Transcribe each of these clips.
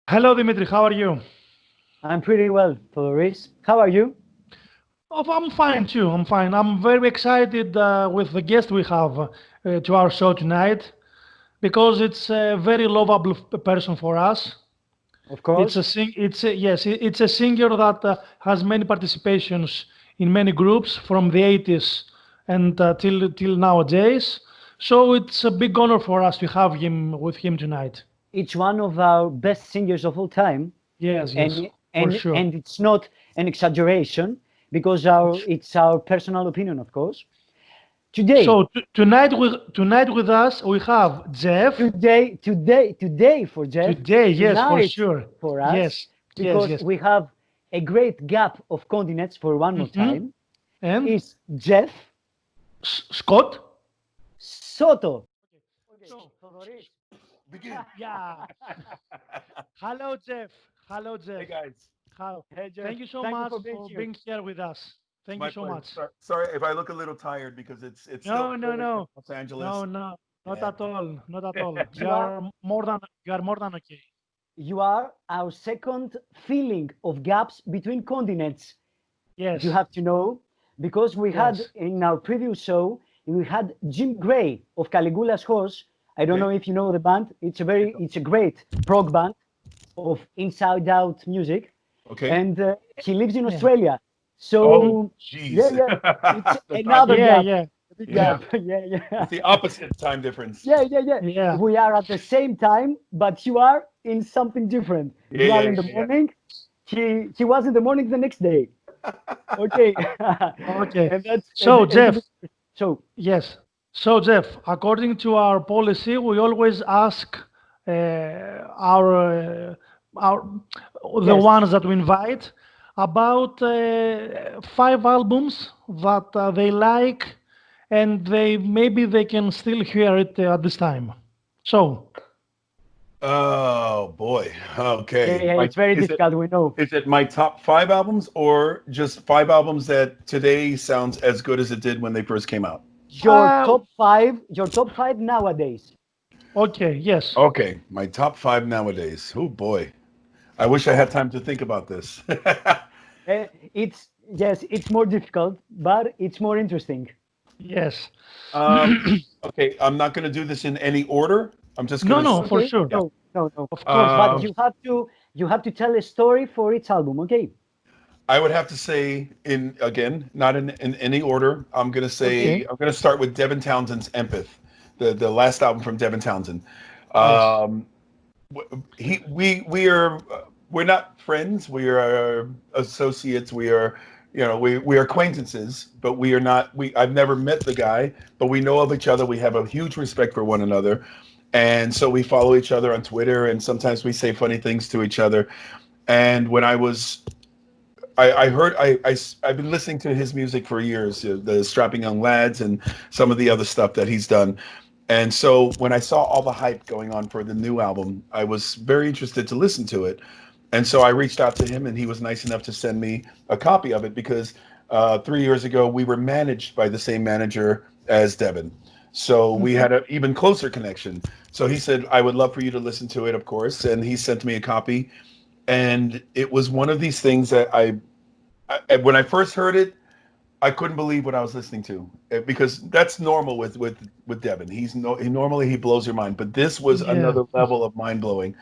Hello, Dimitri. How are you? I'm pretty well, Floris. How are you? Oh, I'm fine too. I'm fine. I'm very excited with the guest we have to our show tonight because it's a very lovable person for us. Of It's course. a sing. It's a, yes. It's a singer that has many participations in many groups from the 80s and till nowadays. So it's a big honor for us to have him with him tonight. It's one of our best singers of all time, Yes, yes, and for and sure. and it's not an exaggeration because it's our personal opinion, of course. Today, So tonight with us we have Jeff. today for Jeff, Today, yes, for tonight sure. for us, Yes, yes, because yes. we have a great gap of continents for one more hmm time. And Is Jeff Scott? Soto. So, Floris. Begin. yeah. Hello, Jeff. Hello, Hey Jeff. guys, How? Hey Jeff, Thank you so thank you much for being for here. being here with us. it's Thank you my so pleasure. much. Sorry if I look a little tired because it's still No, no, early in no, Los no, Angeles. no, not And at all, not at all. You are You are more than okay. you are our second feeling of gaps between continents. You Yes, have to know, because we had yes, in our previous show, we had Jim Gray of Caligula's Horse. I don't know okay, if you know the band. I don't- It's a great prog band of inside out music, okay. and he lives in yeah. Australia. hmm Oh, So yeah, jeez, yeah, it's the time another difference. Yeah, gap, yeah, a big Yeah, gap. Yeah, yeah. it's the opposite time difference. Yeah, yeah, yeah. yeah. We are at the same time, but you are in something different. Yeah, You are yeah, in the yeah, morning. He was in the morning the next day. Okay, Okay. and that's So, and Jeff, so yes. So, Jeff, according to our policy, we always ask our the yes, ones that we invite about five albums that they like, and they maybe they can still hear it at this time. So, Oh boy. yeah, Okay. yeah. My It's very is it difficult. We know is it my top five albums or just five albums that today sounds as good as it did when they first came out? uh, your top five nowadays. okay, yes, Okay, my top five nowadays. Oh boy. I wish I had time to think about this. It's yes, it's more difficult, but it's more interesting. yes. um, okay, I'm not going to do this in any order. I'm just going No, to no, say, for Okay, sure, yeah. no, no, no. of course, of But Um, course. you have to tell a story for each album. Okay, I would have to say, in again, not in any order. I'm going to okay. say, I'm going to start with Devin Townsend's Empath, the last album from Devin Townsend. Yes. Um, we're not friends. We are associates. We are we are acquaintances, but we are not. We I've never met the guy, but we know of each other. We have a huge respect for one another, and so we follow each other on Twitter, and sometimes we say funny things to each other. And when I heard I've been listening to his music for years, the Strapping Young Lads and some of the other stuff that he's done. And so when I saw all the hype going on for the new album, I was very interested to listen to it. And so I reached out to him, and he was nice enough to send me a copy of it because 3 years ago we were managed by the same manager as Devin. So we hmm had an even closer connection. So he said, I would love for you to listen to it, of course. And he sent me a copy. And it was one of these things that when I first heard it, I couldn't believe what I was listening to because that's normal with Devin. He normally he blows your mind, but this was Yeah. another level of mind blowing.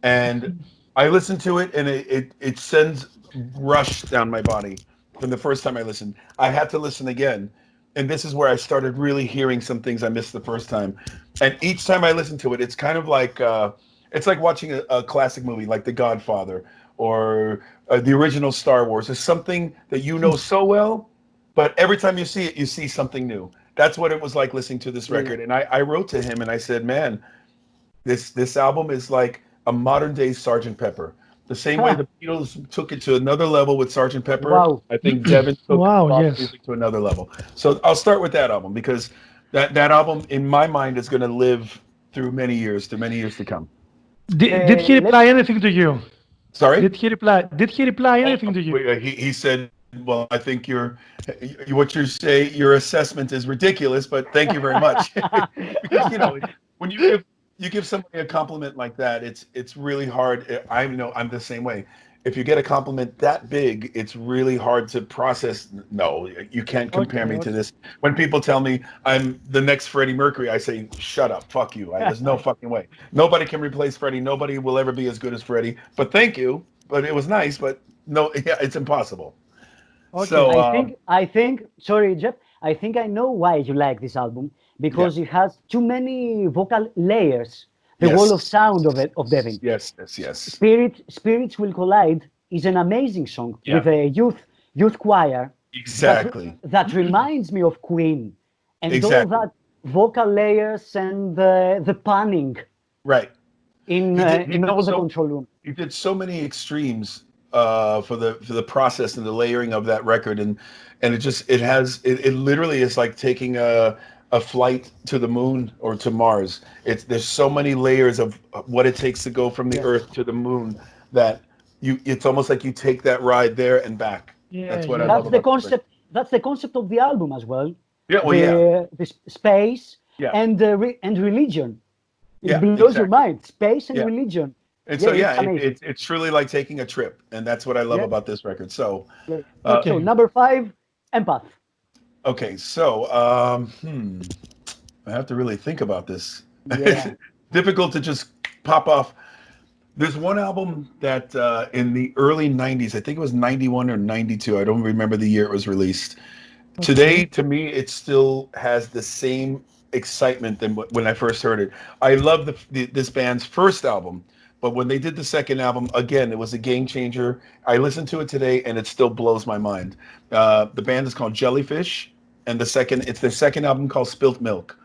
And I listened to it, and it sends rush down my body from the first time I listened. I had to listen again, and this is where I started really hearing some things I missed the first time. And each time I listen to it, it's like watching a classic movie like The Godfather or the original Star Wars. It's something that you know so well, but every time you see it, you see something new. That's what it was like listening to this Yeah, yeah. record. And I wrote to him and I said, man, this album is like a modern day Sergeant Pepper. The same way Ha! the Beatles took it to another level with Sergeant Pepper, Wow. I think Devin took Wow, rock yes. music to another level. So I'll start with that album because that album in my mind is going to live through many years to come. Did he Let reply anything to you? Sorry. Did he reply Oh, anything to you? he said, "Well, I think what you say, your assessment is ridiculous, but thank you very much." Because when you you give somebody a compliment like that, it's really hard. I know I'm the same way. If you get a compliment that big, it's really hard to process. No, you can't compare me to this. When people tell me I'm the next Freddie Mercury, I say, shut up, fuck you. There's no fucking way. Nobody can replace Freddie. Nobody will ever be as good as Freddie. But thank you. But it was nice. But no, yeah, it's impossible. Okay. So I think. Sorry, Jeff. I think I know why you like this album, because it has too many vocal layers. The wall of sound of Devin. Yes. Spirits Will Collide is an amazing song with a youth choir. Exactly. That reminds me of Queen, and all that vocal layers and the panning. Right. In all the control room. He did so many extremes for the process and the layering of that record, and it literally is like taking a flight to the moon or to Mars. There's so many layers of what it takes to go from the Earth to the moon that it's almost like you take that ride there and back. That's what I love about the concept. That's the concept of the album as well. Yeah, the space and religion. It blows your mind. Space and religion. And so it's truly like taking a trip, and that's what I love about this record. So, so number 5, Empath. Okay, so I have to really think about this. Yeah. It's difficult to just pop off. There's one album that in the early 90s, I think it was 91 or 92, I don't remember the year it was released. Okay. Today, to me, it still has the same excitement than when I first heard it. I love this band's first album, but when they did the second album, again, it was a game changer. I listen to it today, and it still blows my mind. The band is called Jellyfish, and it's their second album called Spilt Milk.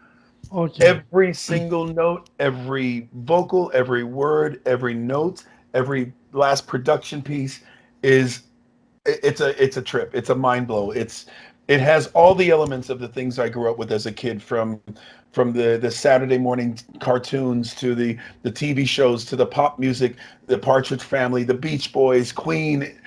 Okay. Every single note, every vocal, every word, every note, every last production piece it's a trip. It's a mind blow. It has all the elements of the things I grew up with as a kid, from the Saturday morning cartoons to the TV shows to the pop music, the Partridge Family, the Beach Boys, Queen,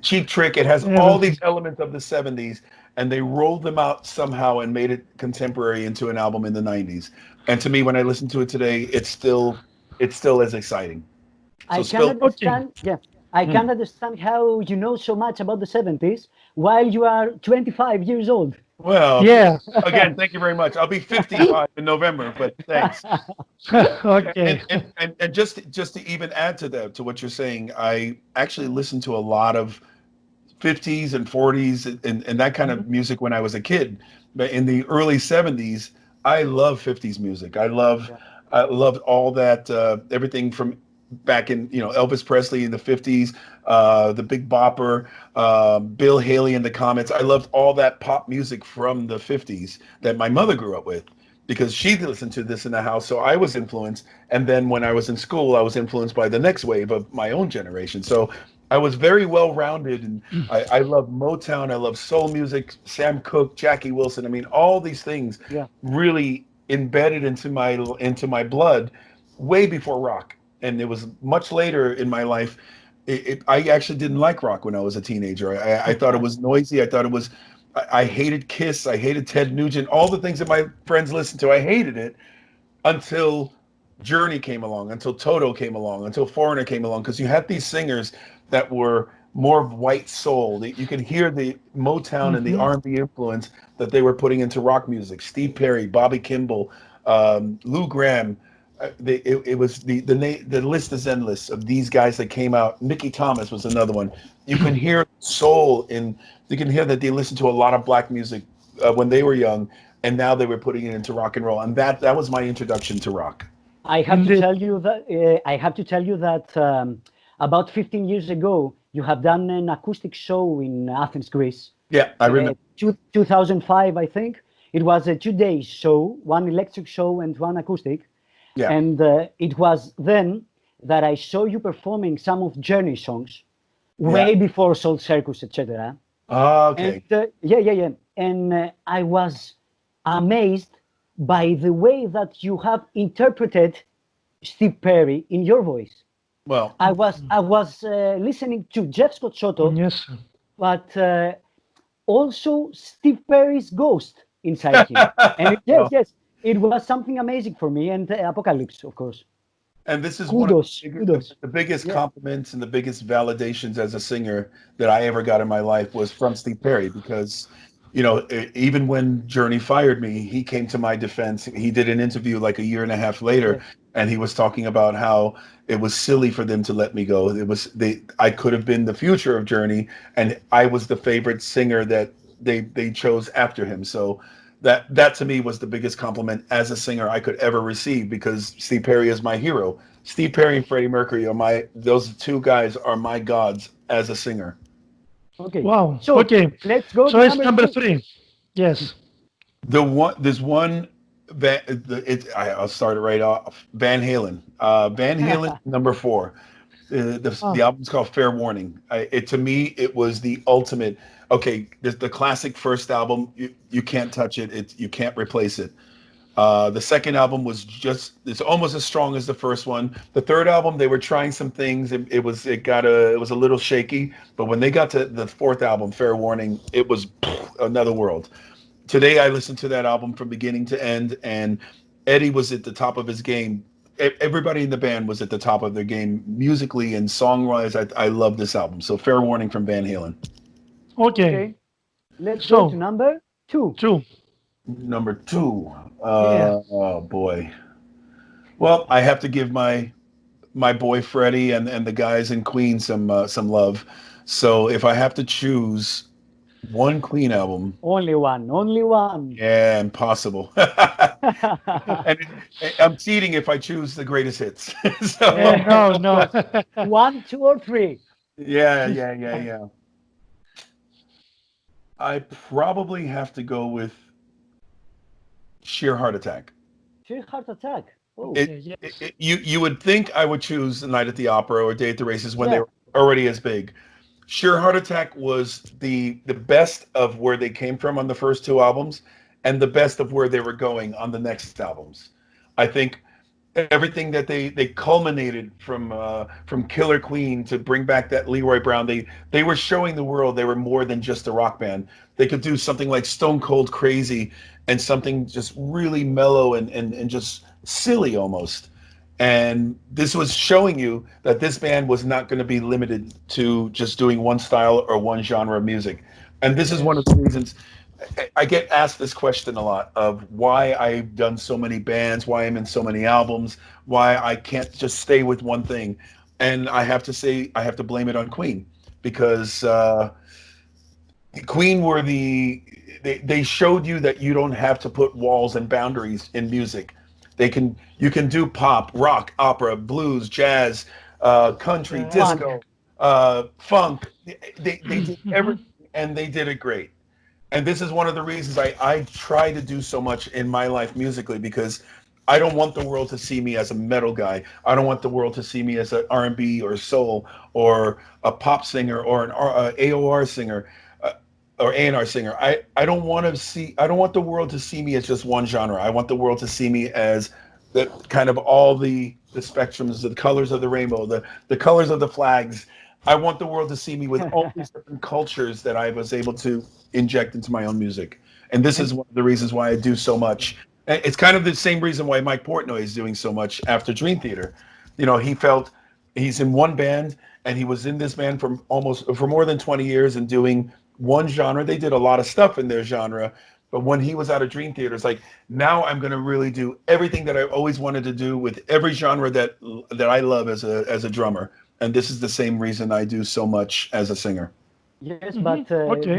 Cheap Trick. It has all these elements of the 70s, and they rolled them out somehow and made it contemporary into an album in the 90s. And to me, when I listen to it today, it's still as exciting. I can understand. Yeah, I can understand how you know so much about the 70s while you are 25 years old. Well, again, thank you very much. I'll be 55 in November, but thanks. Okay. And just to even add to that, to what you're saying, I actually listened to a lot of 50s and 40s and that kind of music when I was a kid. But in the early 70s, I love 50s music. I loved all that, everything from back in, Elvis Presley in the 50s, the Big Bopper, Bill Haley and the Comets. I loved all that pop music from the 50s that my mother grew up with, because she listened to this in the house. So I was influenced. And then when I was in school, I was influenced by the next wave of my own generation. So I was very well-rounded, and I love Motown. I love soul music, Sam Cooke, Jackie Wilson. I mean, all these things really embedded into my blood way before rock. And it was much later in my life. I actually didn't like rock when I was a teenager. I thought it was noisy. I hated Kiss. I hated Ted Nugent. All the things that my friends listened to, I hated it until Journey came along, until Toto came along, until Foreigner came along, because you had these singers that were more white soul. You could hear the Motown and the R&B influence that they were putting into rock music. Steve Perry, Bobby Kimball, Lou Gramm. It was the list is endless of these guys that came out. Mickey Thomas was another one. You can hear soul you can hear that they listened to a lot of black music when they were young, and now they were putting it into rock and roll. And that was my introduction to rock. I have to tell you that about 15 years ago, you have done an acoustic show in Athens, Greece. Yeah, I remember. 2005, I think. It was a 2-day show, one electric show and one acoustic. Yeah. And it was then that I saw you performing some of Journey songs, way before Soul Circus, etc. Oh, okay. And, And I was amazed by the way that you have interpreted Steve Perry in your voice. Well, I was listening to Jeff Scott Soto, yes, but also Steve Perry's ghost inside him. And yes, It was something amazing for me, and Apocalypse, of course. And this is Kudos, one of kudos. the biggest Yeah. compliments and the biggest validations as a singer that I ever got in my life was from Steve Perry, because, you know, even when Journey fired me, he came to my defense. He did an interview like a year and a half later, Yes. and he was talking about how it was silly for them to let me go. I could have been the future of Journey, and I was the favorite singer that they chose after him. So that to me was the biggest compliment as a singer I could ever receive, because Steve Perry is my hero. Steve Perry and Freddie Mercury are those two guys are my gods as a singer. Okay. Wow. So Okay. let's go So to it's number two. 3. Yes. There's one I'll start it right off. Van Halen. Van Halen number 4. The Ah, album's called Fair Warning. To me, it was the ultimate. Okay, the classic first album, you can't touch it. You can't replace it. The second album was it's almost as strong as the first one. The third album, they were trying some things. It was a little shaky, but when they got to the fourth album, Fair Warning, it was another world. Today, I listened to that album from beginning to end, and Eddie was at the top of his game. Everybody in the band was at the top of their game musically and song-wise. I love this album. So Fair Warning from Van Halen. okay. Okay. Let's go to So, number 2. 2. Number 2. Yeah. Oh boy. Well, I have to give my boy Freddie and the guys in Queen some love. So if I have to choose one Queen album, Only one. Only one. yeah, impossible. And I'm cheating if I choose the greatest hits. So Oh, no, no. 1, 2, or 3. yeah. I probably have to go with Sheer Heart Attack. Sheer Heart Attack. Oh. It, Okay, yes. you would think I would choose The Night at the Opera or Day at the Races when they Yeah. were already as big. Sheer Heart Attack was the best of where they came from on the first 2 albums, and the best of where they were going on the next albums. I think everything that they culminated from Killer Queen to bring back that Leroy Brown. They were showing the world they were more than just a rock band. They could do something like Stone Cold Crazy and something just really mellow and just silly almost. And this was showing you that this band was not going to be limited to just doing one style or one genre of music. And this is one of the reasons I get asked this question a lot of why I've done so many bands, why I'm in so many albums, why I can't just stay with one thing. And I have to say, I have to blame it on Queen, because Queen were they showed you that you don't have to put walls and boundaries in music. You can do pop, rock, opera, blues, jazz, country, Yeah. disco, funk. They did everything, and they did it great. And this is one of the reasons I try to do so much in my life musically, because I don't want the world to see me as a metal guy. I don't want the world to see me as an R&B or soul or a pop singer or an AOR singer or A&R singer. I don't want the world to see me as just one genre. I want the world to see me as the kind of all the spectrums, the colors of the rainbow, the colors of the flags. I want the world to see me with all these different cultures that I was able to inject into my own music. And this is one of the reasons why I do so much. It's kind of the same reason why Mike Portnoy is doing so much after Dream Theater. You know, he felt he's in one band, and he was in this band for more than 20 years and doing one genre. They did a lot of stuff in their genre, but when he was out of Dream Theater, it's like, now I'm going to really do everything that I always wanted to do with every genre that I love as a drummer. And this is the same reason I do so much as a singer. Yes, Mhm. but Okay.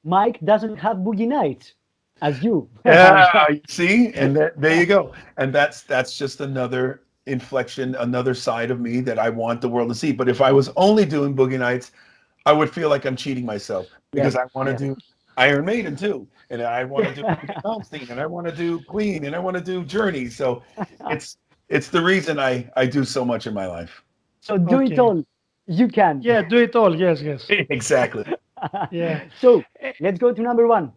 Mike doesn't have boogie nights as you. Yeah, you see, and there you go. And that's just another inflection, another side of me that I want the world to see. But if I was only doing boogie nights, I would feel like I'm cheating myself, because Yes, I want to yes. do Iron Maiden too, and I want to do Malmsteen, and I want to do Queen, and I want to do Journey. So it's the reason I do so much in my life. So do it Okay. all. You can. Yeah, do it all. Yes, yes. Exactly. Yeah. So let's go to number 1.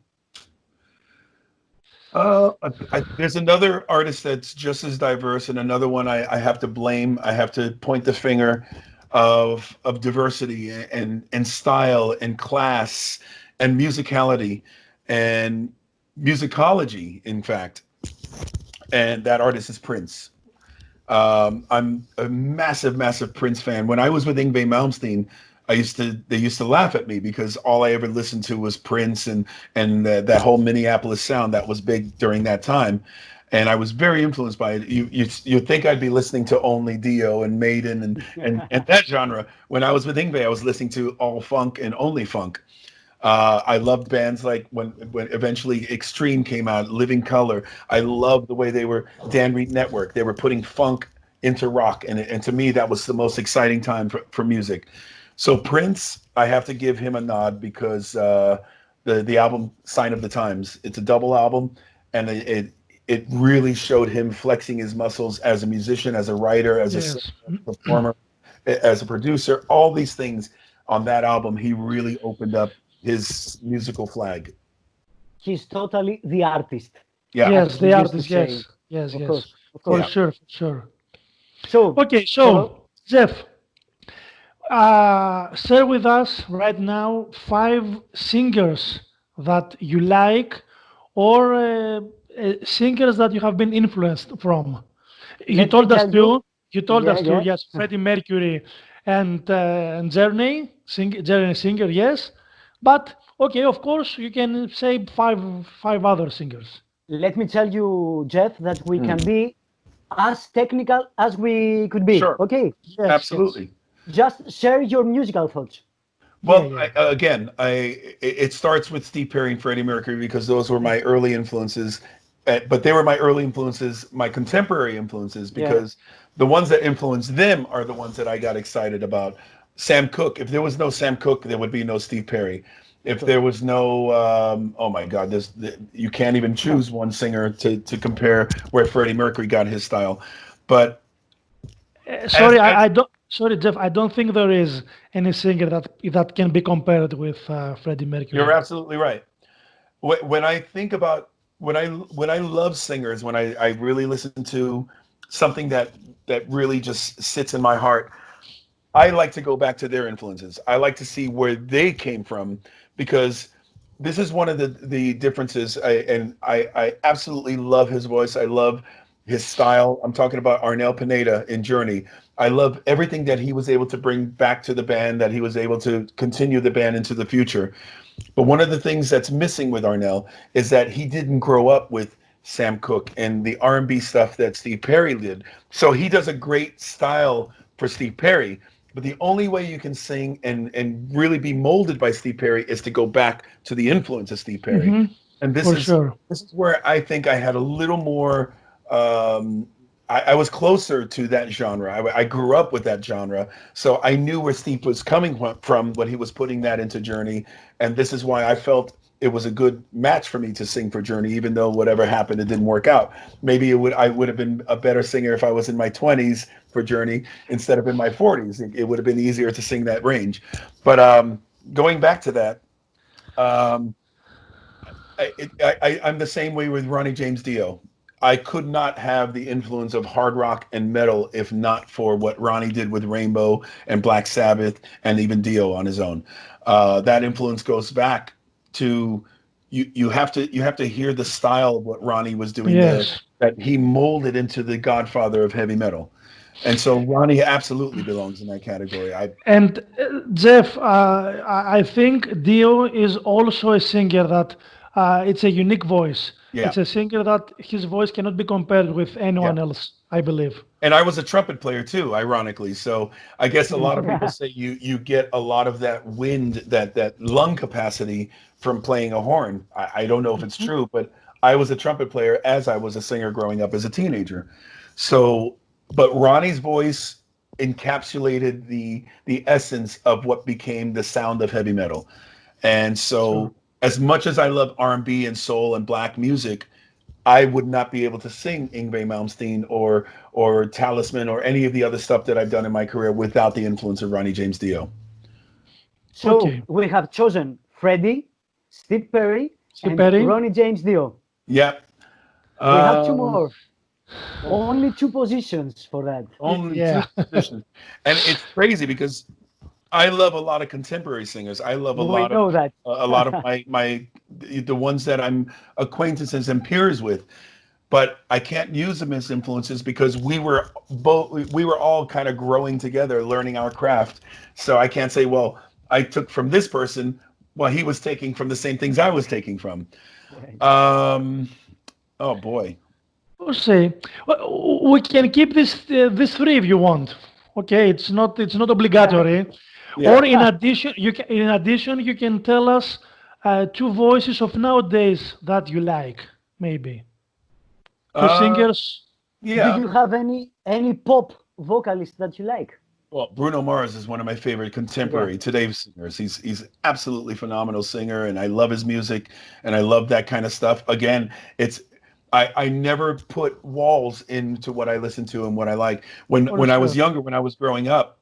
There's another artist that's just as diverse, and another one I have to blame. I have to point the finger of diversity and style and class and musicality and musicology, in fact. and that artist is Prince. I'm a massive Prince fan. When I was with Yngwie Malmsten, they used to laugh at me because all I ever listened to was Prince and that whole Minneapolis sound that was big during that time. And I was very influenced by it. You'd think I'd be listening to only Dio and Maiden and that genre. When I was with Yngwie, I was listening to all funk and only funk. I loved bands like when eventually Extreme came out, Living Color. I loved the way they were Dan Reed Network. They were putting funk into rock, and to me that was the most exciting time for music. So Prince, I have to give him a nod because the album Sign of the Times, it's a double album, and it really showed him flexing his muscles as a musician, as a writer, as a performer, as a producer. All these things on that album, he really opened up his musical flag. He's totally the artist. Yeah. Yes, the artist. Yes. Of course. For sure. So okay, Jeff, share with us right now 5 singers that you like, or singers that you have been influenced from. You told us two. Yes, Freddie Mercury and Journey singer, yes. But okay, of course, you can say five other singers. Let me tell you, Jeff, that we can be as technical as we could be. Sure. Okay. Yes, absolutely. Yes. Just share your musical thoughts. Well, it starts with Steve Perry and Freddie Mercury because those were my early influences. But they were my early influences, my contemporary influences, because the ones that influenced them are the ones that I got excited about. Sam Cooke. If there was no Sam Cooke, there would be no Steve Perry. If there was no, oh my God, you can't even choose one singer to compare where Freddie Mercury got his style. But sorry, Jeff, I don't think there is any singer that can be compared with Freddie Mercury. You're absolutely right. When I think about when I love singers, when I really listen to something that really just sits in my heart, I like to go back to their influences. I like to see where they came from, because this is one of the differences. I absolutely love his voice. I love his style. I'm talking about Arnel Pineda in Journey. I love everything that he was able to bring back to the band, that he was able to continue the band into the future. But one of the things that's missing with Arnel is that he didn't grow up with Sam Cooke and the R&B stuff that Steve Perry did. So he does a great style for Steve Perry. But the only way you can sing and really be molded by Steve Perry is to go back to the influence of Steve Perry. Mm-hmm. And this is where I think I had a little more, I was closer to that genre. I grew up with that genre. So I knew where Steve was coming from when he was putting that into Journey. And this is why I felt it was a good match for me to sing for Journey, even though whatever happened, it didn't work out. Maybe I would have been a better singer if I was in my 20s for Journey instead of in my 40s. It would have been easier to sing that range. But going back to that, I'm the same way with Ronnie James Dio. I could not have the influence of hard rock and metal if not for what Ronnie did with Rainbow and Black Sabbath and even Dio on his own. That influence goes back to you have to hear the style of what Ronnie was doing there, that he molded into the godfather of heavy metal. And so Ronnie absolutely belongs in that category. Jeff, I think Dio is also a singer that it's a unique voice. Yeah. It's a singer that his voice cannot be compared with anyone else, I believe. And I was a trumpet player too, ironically. So I guess a lot of people say you get a lot of that wind, that lung capacity from playing a horn. I don't know if it's true, but I was a trumpet player as I was a singer growing up as a teenager. So, but Ronnie's voice encapsulated the essence of what became the sound of heavy metal. And so as much as I love R&B and soul and black music, I would not be able to sing Yngwie Malmsten or Talisman or any of the other stuff that I've done in my career without the influence of Ronnie James Dio. So we have chosen Freddie, Steve Perry, and Ronnie James Dio. Yeah. We have 2 more. Only 2 positions for that. Only 2 positions. And it's crazy because I love a lot of contemporary singers. I love a lot of my the ones that I'm acquaintances and peers with. but I can't use them as influences because we were all kind of growing together, learning our craft. So I can't say, well, I took from this person while he was taking from the same things I was taking from. Oh boy. We'll say we can keep this three if you want. Okay, it's not obligatory. Yeah. Or in addition, you can tell us two voices of nowadays that you like, maybe. Two singers. Yeah. Do you have any pop vocalist that you like? Well, Bruno Mars is one of my favorite contemporary today singers. He's absolutely phenomenal singer, and I love his music, and I love that kind of stuff. Again, I never put walls into what I listen to and what I like. When I was younger, when I was growing up,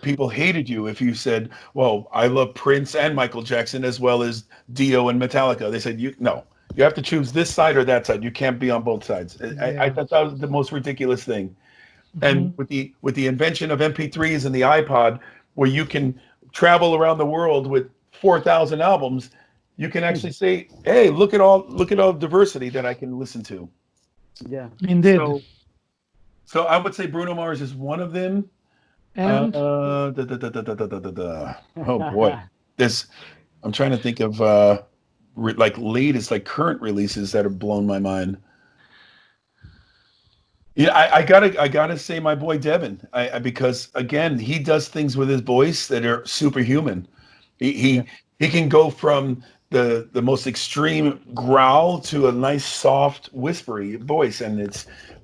people hated you if you said, "Well, I love Prince and Michael Jackson as well as Dio and Metallica." They said, "You have to choose this side or that side. You can't be on both sides." I thought that was the most ridiculous thing. And with the invention of MP3s and the iPod, where you can travel around the world with 4,000 albums, you can actually say, "Hey, look at all diversity that I can listen to." Yeah, indeed. So I would say Bruno Mars is one of them. And Oh boy, I'm trying to think of current releases that have blown my mind. Yeah, I gotta say my boy Devin, because again he does things with his voice that are superhuman. He can go from the most extreme growl to a nice soft whispery voice, and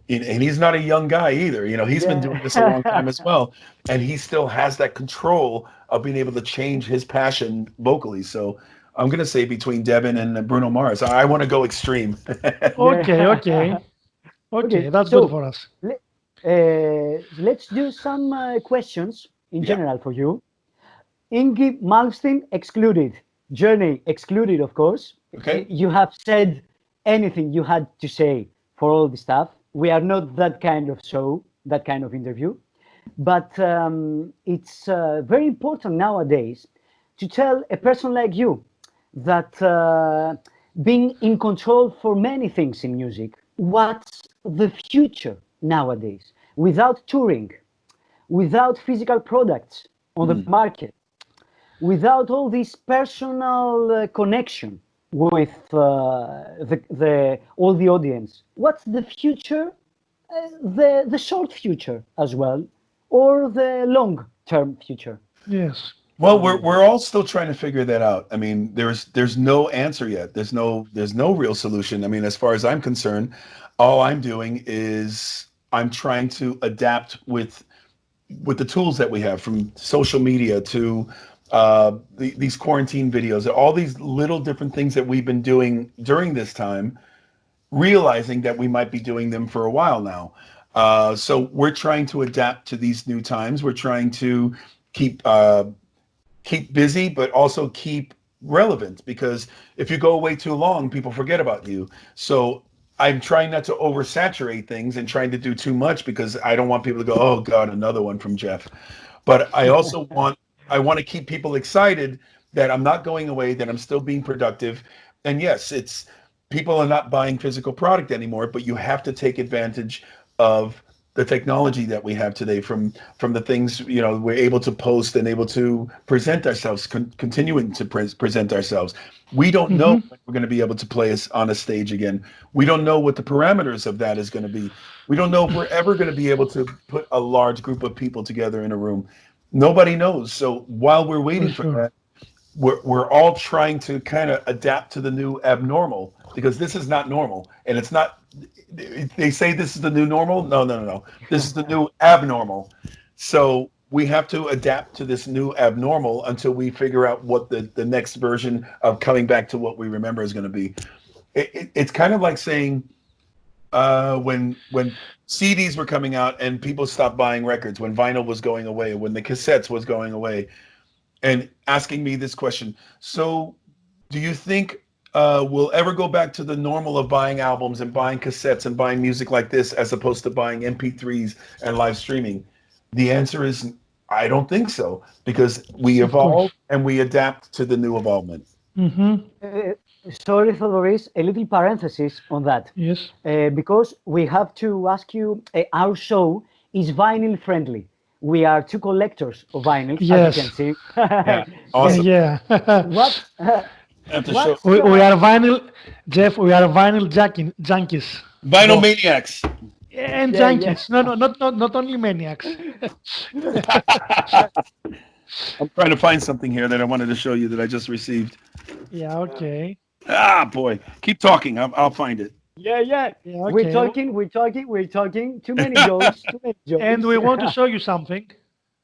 he's not a young guy either. He's been doing this a long time as well, and he still has that control of being able to change his passion vocally. So I'm gonna say between Devin and Bruno Mars. I want to go extreme. Okay, that's good for us. Let's do some questions in general for you. Yngwie Malmsten excluded. Journey excluded, of course. Okay. You have said anything you had to say for all the stuff. We are not that kind of show, that kind of interview. But it's very important nowadays to tell a person like you that being in control for many things in music, what's the future nowadays? Without touring, without physical products on the market, without all this personal connection with all the audience, what's the future? The short future as well, or the long-term future? Yes. Well, we're all still trying to figure that out. I mean, there's no answer yet. There's no real solution. I mean, as far as I'm concerned, all I'm doing is I'm trying to adapt with the tools that we have, from social media to these quarantine videos, all these little different things that we've been doing during this time, realizing that we might be doing them for a while now. So we're trying to adapt to these new times. We're trying to keep busy, but also keep relevant, because if you go away too long, people forget about you. So I'm trying not to oversaturate things and trying to do too much, because I don't want people to go, "Oh God, another one from Jeff." But I also want to keep people excited that I'm not going away, that I'm still being productive. And yes, people are not buying physical product anymore, but you have to take advantage of the technology that we have today, from the things we're able to post and able to present ourselves, continuing to present ourselves. We don't know when we're going to be able to play us on a stage again. We don't know what the parameters of that is going to be. We don't know if we're ever going to be able to put a large group of people together in a room. Nobody knows. So while we're waiting for that, we're all trying to kind of adapt to the new abnormal, because this is not normal, and it's not. They say this is the new normal. No. This is the new abnormal. So we have to adapt to this new abnormal until we figure out what the next version of coming back to what we remember is going to be. It's kind of like saying when CDs were coming out and people stopped buying records, when vinyl was going away, when the cassettes was going away, and asking me this question. So do you think we'll ever go back to the normal of buying albums and buying cassettes and buying music like this, as opposed to buying MP3s and live streaming? The answer is, I don't think so, because we evolve and we adapt to the new evolvement. Sorry, Theodoris, a little parenthesis on that. Yes. Because we have to ask you, our show is vinyl friendly. We are two collectors of vinyl, Yes. as you can see. Yeah, awesome. Yeah. What? Have to What? show we are vinyl, Jeff. We are vinyl junkies. Vinyl Both. Maniacs. And Yeah, junkies. No, not only maniacs. I'm trying to find something here that I wanted to show you that I just received. Yeah. Okay. Ah, boy. Keep talking. I'll find it. Yeah. Yeah. We're Okay. talking. Too many jokes. And we want to show you something.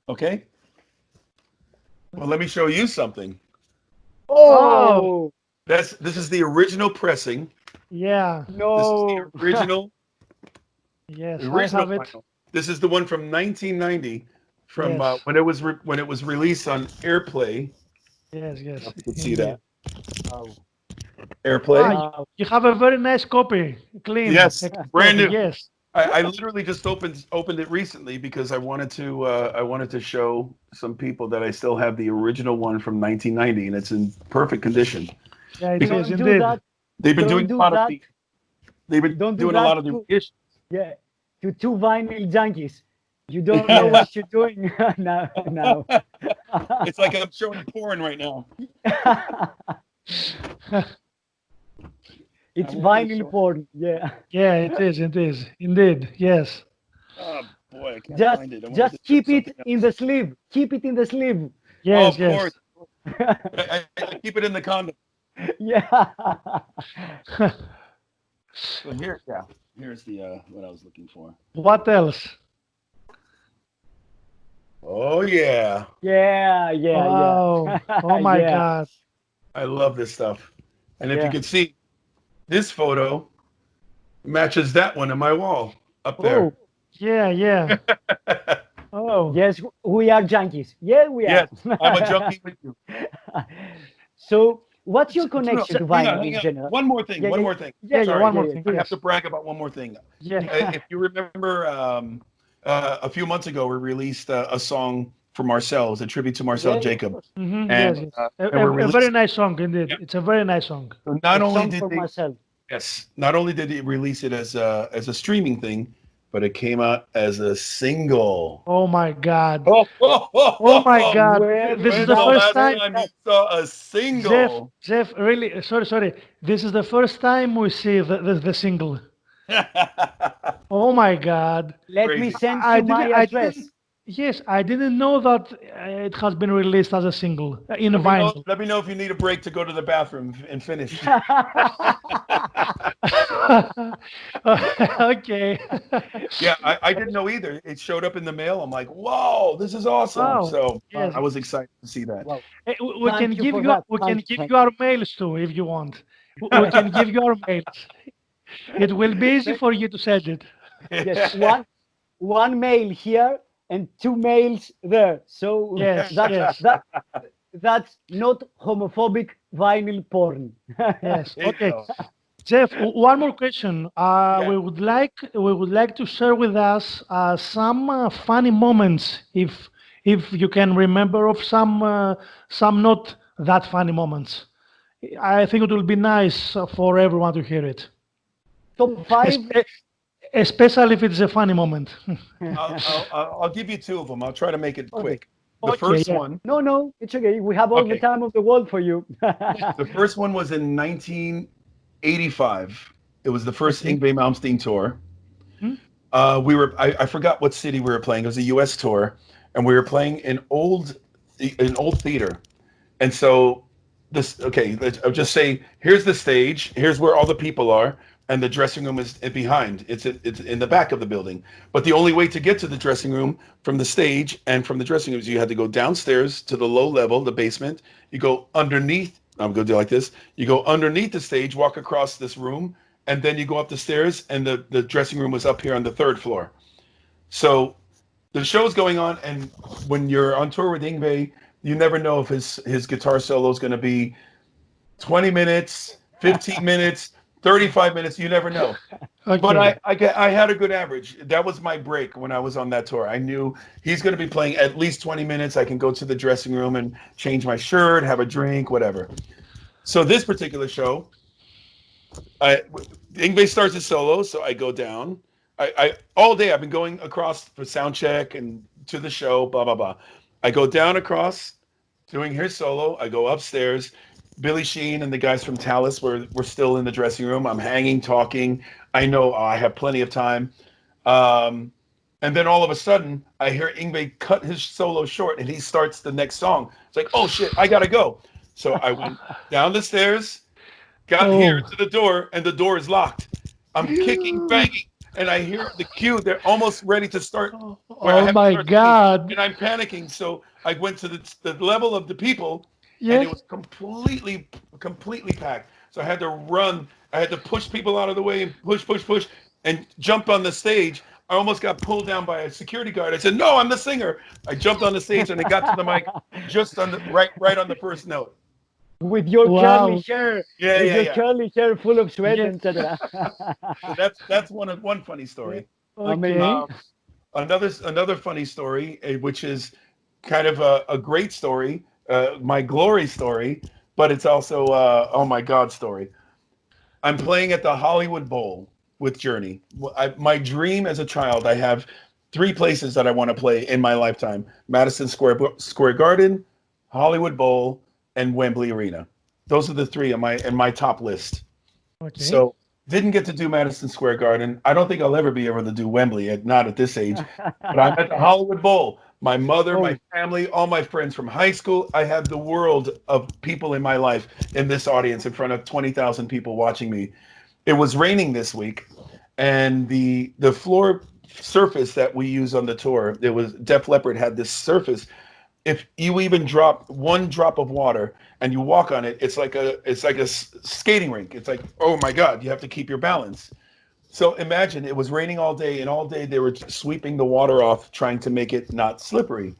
Okay. Well, let me show you something. Oh, This is the original pressing. Yeah. no. This is the original. Yes. the I original have it. vinyl. This is the one from 1990, from Yes. when it was released on Airplay. Yes. Yes. You can see that Oh. Airplay. Wow. You have a very nice copy. Clean. Yes, a copy, brand new. Yes. I literally just opened it recently because I wanted to show some people that I still have the original one from 1990 and it's in perfect condition. Yeah. It Don't is do indeed. that. They've been Don't doing do a lot that. of they've been Don't do doing a lot of that the to- issues. Yeah. To two vinyl junkies. You don't know what you're doing now. It's like I'm showing porn right now. It's I want to vinyl show- porn. Yeah. Yeah. It is. It is indeed. Yes. Oh boy, I can't Just find it. I wanted just to show keep it something in the sleeve. Keep it in the sleeve. Yes. of Yes. course. I keep it in the condom. Yeah. So here's the what I was looking for. What else? Oh yeah, Yeah. Wow. Oh my Yeah. God. I love this stuff. And if Yeah. you can see, this photo matches that one on my wall up there. Oh, Yeah. Yeah. Oh. yes, we are junkies. Yeah, we are. Yes, I'm a junkie with you. So, what's your connection to Hang on, vinyl hang in on. general? One more thing. Yeah, one yeah. more thing. Yeah. Sorry, One more thing. I have Yes. to brag about one more thing. Yeah. If you remember, a few months ago, we released a song for Marcel, a tribute to Marcel Yeah, Jacob. Mm-hmm. And, Yes. and A we're very nice song indeed. Yeah. It's a very nice song. So not A only song did for they, myself. yes, not only did they release it as a streaming thing, but it came out as a single. Oh my God. Oh My God. Where This is When's the the first last time. you saw a single? Jeff, really, sorry. This is the first time we see the single. Oh my God. Let me Crazy. send I you my didn't- I address. Yes, I didn't know that it has been released as a single in vinyl. Let me know if you need a break to go to the bathroom and finish. Okay. Yeah, I didn't know either. It showed up in the mail. I'm like, whoa, this is awesome. Wow. So Yes. I was excited to see that. Wow. We Thank can you give for you that. we can Thank give you. you our mails too if you want. We can give you our mails. It will be easy for you to send it. Yes, one mail here and two mails there. So Yes, yes. that's not homophobic vinyl porn. Yes. There you Okay. go. Jeff, one more question. We would like to share with us some funny moments, if you can remember of some not that funny moments. I think it will be nice for everyone to hear it, Top five. especially if it's a funny moment. I'll give you two of them. I'll try to make it quick. The Okay, first yeah. one, No, it's okay. We have all the Okay. time of the world for you. the first one was in 1985. It was the first Okay. Yngwie Malmsten tour. Hmm. I forgot what city we were playing. It was a U.S. tour, and we were playing an old theater. And so I'll just say, here's the stage. Here's where all the people are. And the dressing room is behind. It's in the back of the building. But the only way to get to the dressing room from the stage and from the dressing room is you had to go downstairs to the low level, the basement. You go underneath. I'm going to do like this. You go underneath the stage, walk across this room, and then you go up the stairs. And the dressing room was up here on the third floor. So the show's going on, and when you're on tour with Yngwie, you never know if his guitar solo is going to be 20 minutes, 15 minutes. 35 minutes, you never know. Okay. But I had a good average. That was my break when I was on that tour. I knew he's going to be playing at least 20 minutes. I can go to the dressing room and change my shirt, have a drink, whatever. So this particular show, Yngwie starts his solo, so I go down. I all day I've been going across for sound check and to the show, blah blah blah. I go down across, doing his solo. I go upstairs. Billy Sheen and the guys from Talus were still in the dressing room. I'm hanging, talking. I know I have plenty of time. And then all of a sudden, I hear Yngwie cut his solo short, and he starts the next song. It's like, oh shit, I gotta go. So I went down the stairs, got here to the door, and the door is locked. I'm kicking, banging, and I hear the cue. They're almost ready to start. Oh my God! And I'm panicking. So I went to the level of the people, and it was completely packed. So I had to run. I had to push people out of the way and push, and jump on the stage. I almost got pulled down by a security guard. I said, "No, I'm the singer." I jumped on the stage and I got to the mic just on the right on the first note. With your curly hair, curly hair full of sweat, etc. So that's one funny story. Okay. Another funny story, which is kind of a great story, my glory story, but it's also oh my God story. I'm playing at the Hollywood Bowl with Journey. My dream as a child, I have 3 places that I want to play in my lifetime: Madison Square Garden, Hollywood Bowl, and Wembley Arena. Those are the 3 in my top list. Okay. So didn't get to do Madison Square Garden. I don't think I'll ever be able to do Wembley, not at this age. But I'm at the Hollywood Bowl. My mother, my family, all my friends from high school. I have the world of people in my life in this audience in front of 20,000 people watching me. It was raining this week, and the floor surface that we use on the tour, it was Def Leppard had this surface. If you even drop 1 drop of water and you walk on it, it's like a skating rink. It's like, oh my God, you have to keep your balance. So imagine it was raining all day, and all day they were sweeping the water off, trying to make it not slippery.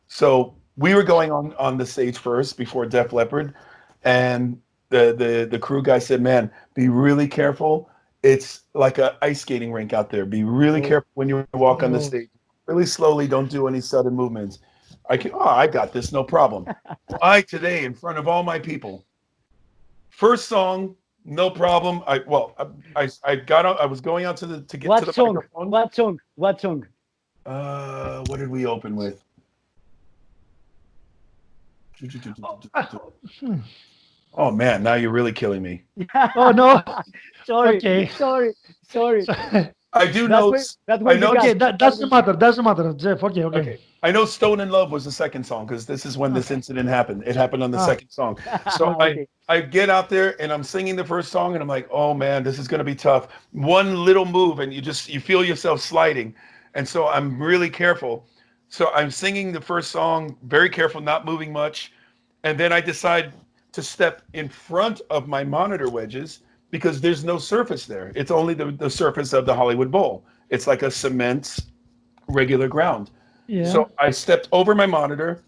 So we were going on the stage first before Def Leppard, and the crew guy said, "Man, be really careful. It's like an ice skating rink out there. Be really careful when you walk on the stage. Really slowly. Don't do any sudden movements." I got this, no problem. Today, in front of all my people, first song, no problem. I got out. I was going out to get to the microphone. What song? What song? What did we open with? Oh man, now you're really killing me. Oh no. Sorry. Okay. Sorry. I do know. Okay, that doesn't matter, Jeff. Okay. I know "Stone in Love" was the second song, because this is when this incident happened. It happened on the second song. So I get out there and I'm singing the first song, and I'm like, oh man, this is going to be tough. One little move and you feel yourself sliding. And so I'm really careful. So I'm singing the first song, very careful, not moving much. And then I decide to step in front of my monitor wedges, because there's no surface there. It's only the surface of the Hollywood Bowl. It's like a cement regular ground. Yeah. So I stepped over my monitor,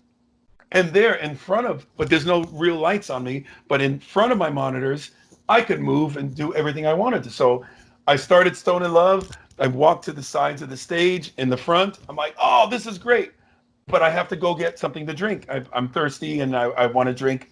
and there in front of, but there's no real lights on me, but in front of my monitors, I could move and do everything I wanted to. So I started "Stone in Love." I walked to the sides of the stage in the front. I'm like, oh, this is great. But I have to go get something to drink. I'm thirsty, and I want to drink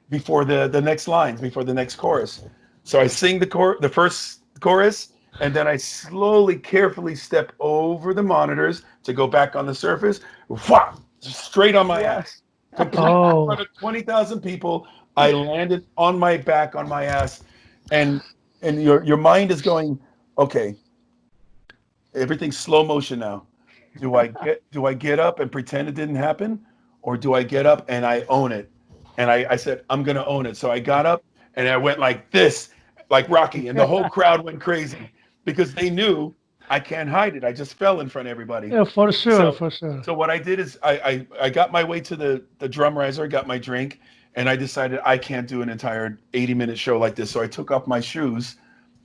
before the next lines, before the next chorus. So I sing the first chorus, and then I slowly, carefully step over the monitors to go back on the surface. Whop! Straight on my ass. Completely in front of 20,000 people. I landed on my back, on my ass, and your mind is going, okay, everything's slow motion now. Do I get up and pretend it didn't happen, or do I get up and I own it? And I said, I'm gonna own it. So I got up and I went like this, like Rocky, and the whole crowd went crazy, because they knew I can't hide it. I just fell in front of everybody. Yeah, for sure. So what I did is I got my way to the drum riser, got my drink, and I decided I can't do an entire 80-minute show like this. So I took off my shoes,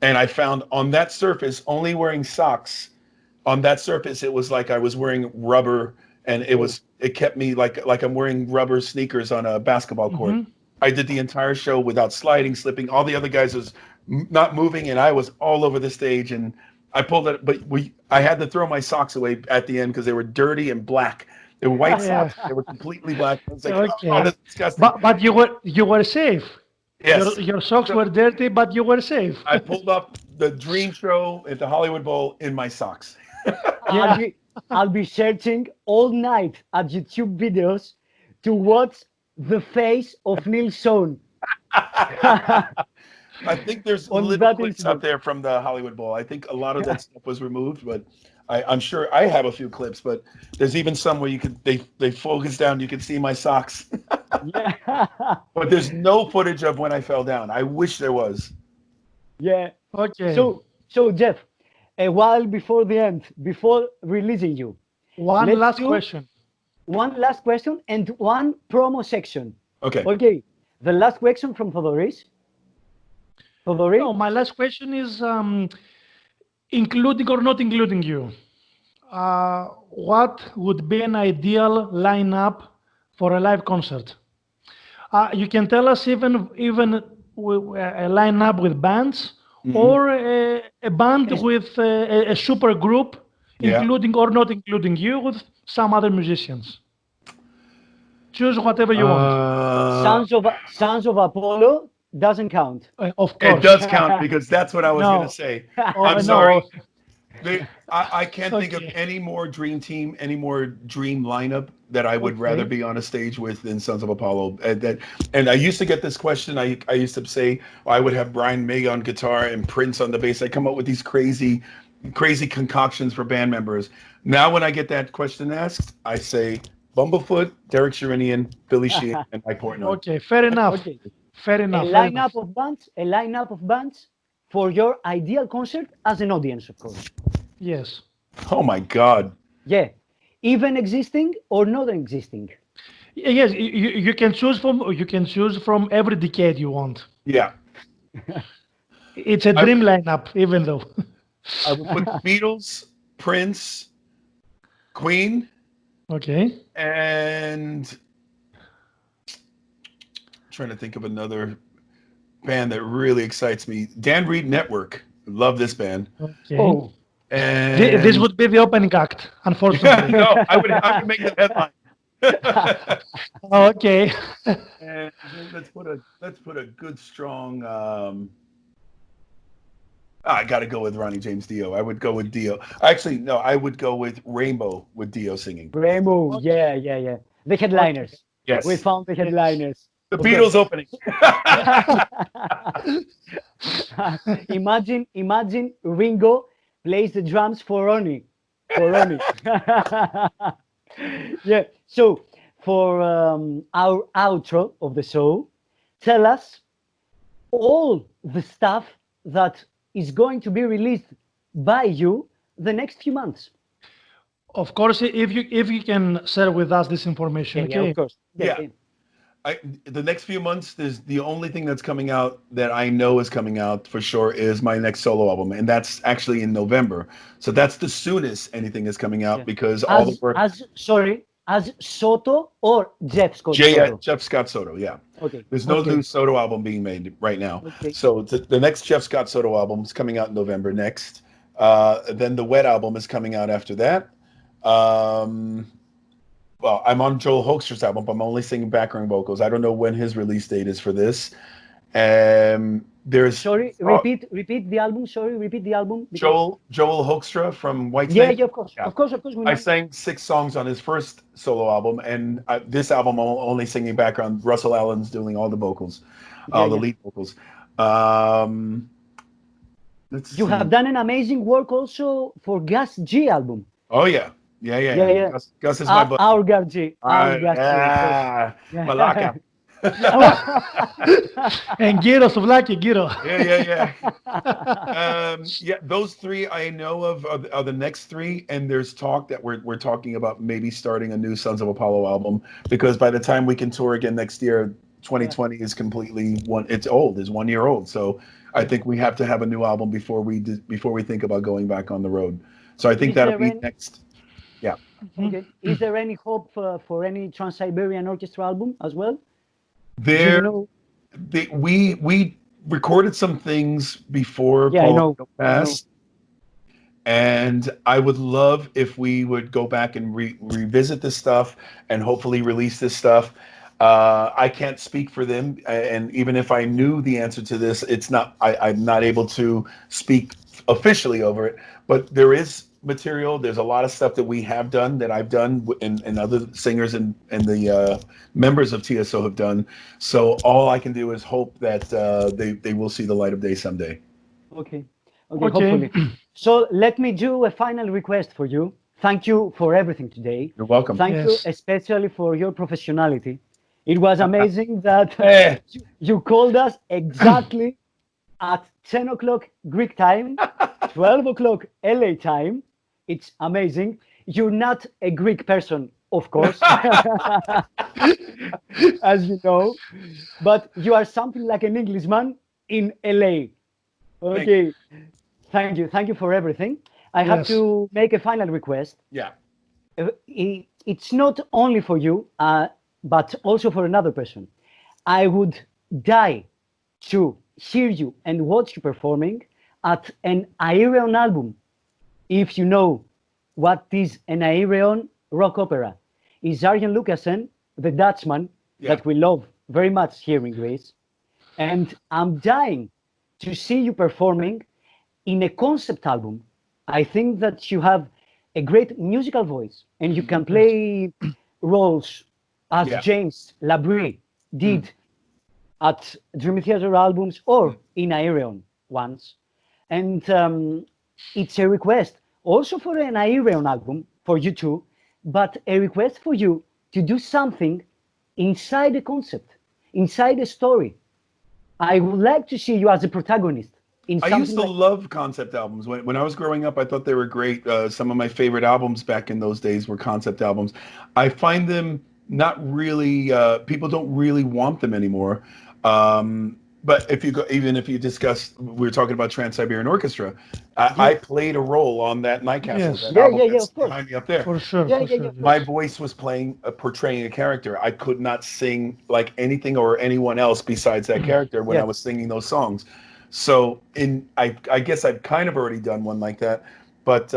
and I found on that surface, only wearing socks, on that surface, it was like I was wearing rubber, and it kept me like I'm wearing rubber sneakers on a basketball court. Mm-hmm. I did the entire show without sliding, slipping. All the other guys was not moving, and I was all over the stage, and I pulled it, but I had to throw my socks away at the end because they were dirty and black. They were white socks. They were completely black. I was like, okay. oh, that's disgusting. But you were safe. Yes. Your socks were dirty, but you were safe. I pulled up the Dream Show at the Hollywood Bowl in my socks. I'll be I'll be searching all night at YouTube videos to watch the face of Neal Schon. I think there's On little that clips incident. up there from the Hollywood Bowl. I think a lot of that stuff was removed, but I'm sure I have a few clips. But there's even some where they focus down. You can see my socks, Yeah. but there's no footage of when I fell down. I wish there was. Yeah. Okay. So Jeff, a while before the end, before releasing you, one let's last do question. one last question and one promo section. Okay. Okay. The last question from Thodoris. Thodoris? No, my last question is including or not including you. What would be an ideal lineup for a live concert? You can tell us even a lineup with bands or a band with a super group, including or not including you, with some other musicians. Choose whatever you want. Sons of Apollo doesn't count. Of course. It does count because that's what I was No. going to say. Oh, I'm no. sorry. I can't think of Okay. any more dream team, any more dream lineup that I would rather be on a stage with than Sons of Apollo. And I used to get this question. I used to say I would have Brian May on guitar and Prince on the bass. I come up with these crazy concoctions for band members. Now when I get that question asked, I say Bumblefoot, Derek Sherinian, Billy Sheehan, and Mike Portnoy. Okay, fair enough. Okay. Fair A enough. lineup of bands for your ideal concert as an audience, of course. Yes. Oh my God. Yeah. Even existing or not existing. Yes, you can choose from every decade you want. Yeah. It's a dream lineup, even though. I would put Beatles, Prince, Queen, Okay. and trying to think of another band that really excites me. Dan Reed Network. Love this band. Okay. Oh, And This would be the opening act, unfortunately. no, I would make the headline. Okay. And let's put a good strong. I got to go with Ronnie James Dio. I would go with Dio. Actually, no, I would go with Rainbow with Dio singing. Rainbow. Yeah. The headliners. Yes. We found the headliners. The Beatles opening. Imagine Ringo plays the drums for Ronnie. Yeah. So for our outro of the show, tell us all the stuff that is going to be released by you the next few months. Of course, if you can share with us this information. Yeah, Okay. of course. Yeah. The next few months, there's the only thing that's coming out that I know is coming out for sure is my next solo album, and that's actually in November. So that's the soonest anything is coming out because all the work. As Soto or Jeff Scott Soto? Jeff Scott Soto, yeah. Okay. There's no new Soto album being made right now. Okay. So the next Jeff Scott Soto album is coming out in November next. Then the Wet album is coming out after that. Well, I'm on Joel Hoekstra's album, but I'm only singing background vocals. I don't know when his release date is for this. There's repeat the album. Sorry, repeat the album. Joel Hoekstra from Whitesnake. Yeah, of course. Yeah. Of course. We know. I sang 6 songs on his first solo album, and this album I'm only singing background. Russell Allen's doing all the vocals, the lead vocals. You have done an amazing work also for Gus G album. Oh yeah. Gus is my buddy. Our Gus G. Malaka. And Giro, Souvlaki, Giro. Yeah, those 3 I know of are the next 3, and there's talk that we're talking about maybe starting a new Sons of Apollo album, because by the time we can tour again next year, 2020 is completely it's 1 year old. So I think we have to have a new album before we think about going back on the road. So I think that'll be next. Yeah. Okay. Is there any hope for any Trans-Siberian Orchestra album as well? We recorded some things before Paul passed, and I would love if we would go back and revisit this stuff and hopefully release this stuff. I can't speak for them, and even if I knew the answer to this, it's not. I'm not able to speak officially over it. But there is material. There's a lot of stuff that we have done, that I've done, and other singers and the members of TSO have done. So all I can do is hope that they will see the light of day someday. Okay, hopefully. So let me do a final request for you. Thank you for everything today. You're welcome. Thank you especially for your professionality. It was amazing that you called us exactly at 10 o'clock Greek time, 12 o'clock LA time. It's amazing. You're not a Greek person, of course, as you know, but you are something like an Englishman in LA. Okay. Thank you. Thank you for everything. I have to make a final request. Yeah. It's not only for you, but also for another person. I would die to hear you and watch you performing at an Aereon album. If you know what is an Aereon rock opera, is Arjen Lucassen, the Dutchman that we love very much here in Greece. And I'm dying to see you performing in a concept album. I think that you have a great musical voice and you can play roles as James Labrie did at Dream Theater albums or in Aereon once. And it's a request also for an Aereon album for you too, but a request for you to do something inside a concept, inside a story. I would like to see you as a protagonist. I used to love concept albums. When I was growing up, I thought they were great. Some of my favorite albums back in those days were concept albums. I find them not really, people don't really want them anymore. But if you go, even if you discuss, we were talking about Trans-Siberian Orchestra. I played a role on that Night Castle. That album that's behind me up there. For sure. My voice was portraying a character. I could not sing like anything or anyone else besides that character when I was singing those songs. So I guess I've kind of already done one like that, but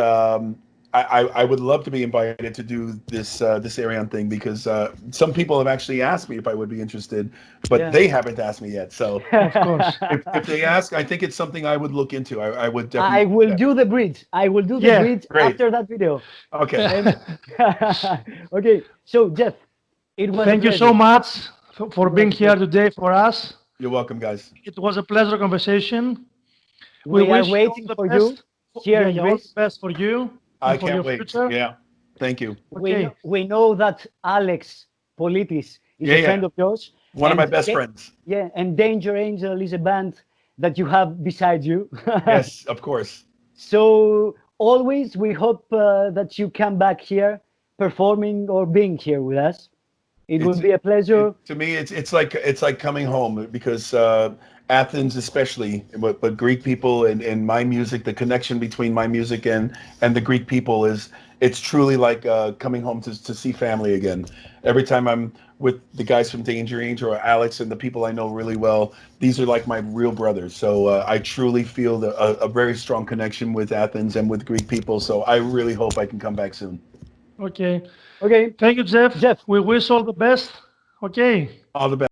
I would love to be invited to do this Aereon thing because some people have actually asked me if I would be interested, but they haven't asked me yet. So of course, if they ask, I think it's something I would look into. I would definitely. I will do the bridge. I will do the bridge after that video. Okay. Okay. So Jeff, it was. Thank you so much for being here today for us. You're welcome, guys. It was a pleasure conversation. We are waiting for you here in all Greece. the best for you. I can't wait. Future. Yeah. Thank you. Okay. We know that Alex Politis is a friend of yours. One of my best friends. Yeah, and Danger Angel is a band that you have beside you. Yes, of course. So always we hope that you come back here performing or being here with us. It will be a pleasure. To me, it's like coming home because Athens, especially, but Greek people and my music, the connection between my music and the Greek people it's truly like coming home to see family again. Every time I'm with the guys from Danger Angel or Alex and the people I know really well, these are like my real brothers. So I truly feel a very strong connection with Athens and with Greek people. So I really hope I can come back soon. Okay. Okay. Thank you, Jeff. We wish all the best. Okay. All the best.